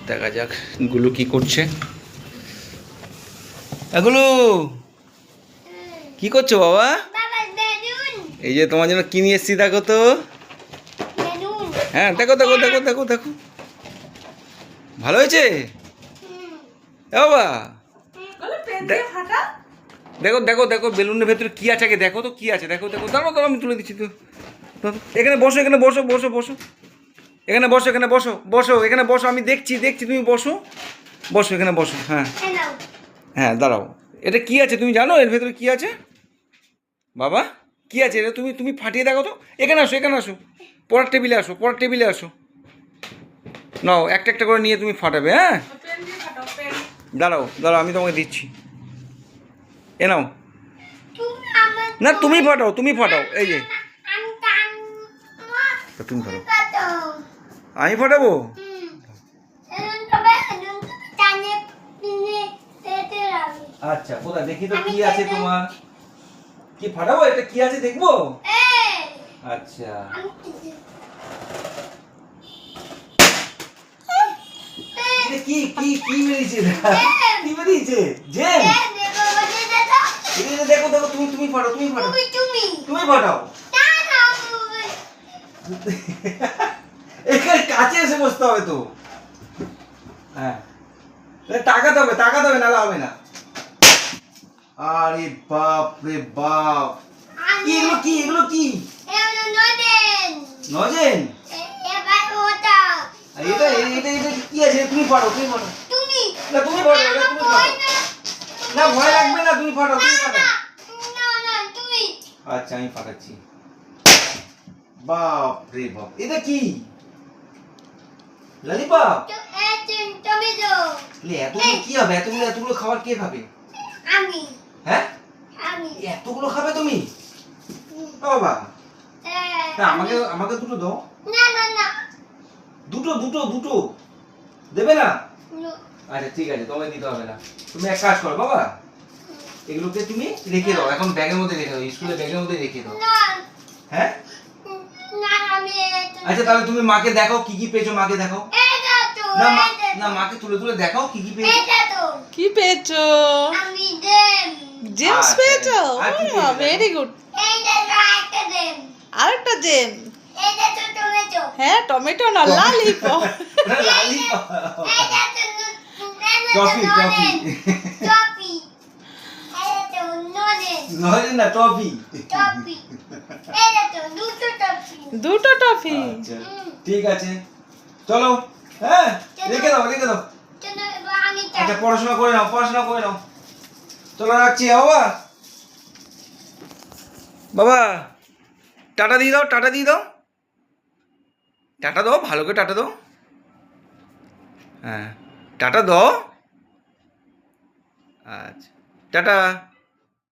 দেখা যাক গুলু কি করছে। গুলু কি করছো বাবা? এই যে তোমার জন্য কি নিয়ে এসছি দেখো তো। হ্যাঁ দেখো দেখো দেখো দেখো দেখো, ভালো হয়েছে বাবা। দেখো দেখো দেখো বেলুনের ভেতরে কি আছে আগে দেখো তো, কি আছে দেখো দেখো। দাঁড়াও দাঁড়াও, আমি তুলে দিচ্ছি তো। এখানে বসো, এখানে বসো বসো বসো, এখানে বসো, এখানে বসো বসো, এখানে বসো, আমি দেখছি দেখছি, তুমি বসো বসো, এখানে বসো। হ্যাঁ হ্যাঁ দাঁড়াও, এটা কি আছে তুমি জানো এর ভেতরে কি আছে বাবা? কি আছে এটা? তুমি তুমি ফাটিয়ে দেখো তো। এখানে আসো, এখানে আসো, পড়ার টেবিলে আসো, পড়ার টেবিলে আসো। নাও একটা একটা করে নিয়ে তুমি ফাটাবে। হ্যাঁ দাঁড়াও দাঁড়াও, আমি তোমাকে দিচ্ছি। এ নাও। না তুমি ফাটাও, তুমি ফাটাও, এই যে তুমি ফাটাও, আমি ফাটাবো। আচ্ছা কোথায় দেখি তো কি আছে তোমার, কি ফাটাবো, এটা কি আছে দেখবো। আচ্ছা এটা কি কি কি বেরিয়েছে, কি বেরিয়েছে? জেম। এটা দেখো দেখো, তুমি তুমি ফাটাও, তুমি ফাটাও, তুমি ফাটাও। এখানে কাছে এসে বসতে হবে তো। হ্যাঁ তাকাতে হবে, তাকাতে হবে, নাহলে হবে না। আরে বাপ রে বাপ, কি এগুলো, কি এগুলো, কি নজেন? এটা এটা এটা কি আছে? তুমি ফাটাও, তুমি ফাটাও, না তুমি ফাটাও, এটা তুমি ফাটাও। না ভয় লাগবে না, তুমি ফাটাও, তুমি ফাটাও। আচ্ছা আমি ফাটাচ্ছি। বাপ রে বাপ, এটা কি ললিপপ? এতগুলো কি হবে? এতগুলো এতগুলো খাবার কে খাবে? আমি। হ্যাঁ এতগুলো খাবে তুমি বাবা? না আমাকে আমাকে দুটো দাও। না দুটো দুটো দুটো দেবে না? আচ্ছা ঠিক আছে, তোমাকে দিতে হবে না। তুমি এক কাজ করো বাবা, এগুলোকে তুমি রেখে দাও, এখন ব্যাগের মধ্যে রেখে দাও, স্কুলে ব্যাগের মধ্যে রেখে দাও। হ্যাঁ আচ্ছা তাহলে তুমি মাকে দেখাও কি কি পেয়েছো, মাকে দেখাও। না না মাকে তুলে তুলে দেখাও কি কি পেয়েছো। কি পেয়েছো? আমি জেমস পেয়েছো? Very good. আরেকটা জেম। হ্যাঁ টমেটো না, ললিপপ। টফি টফি নয় না, টফি দুটো টফি। আচ্ছা ঠিক আছে চলো। হ্যাঁ রেখে দাও, রেখে দাও। আচ্ছা পড়াশোনা করে নাও, পড়াশোনা করে নাও। চলো রাখছি বাবা। বাবা টাটা দিয়ে দাও, টাটা দিয়ে দাও, টাটা দাও, ভালো করে টাটা দাও। হ্যাঁ টাটা দাও। আচ্ছা টাটা।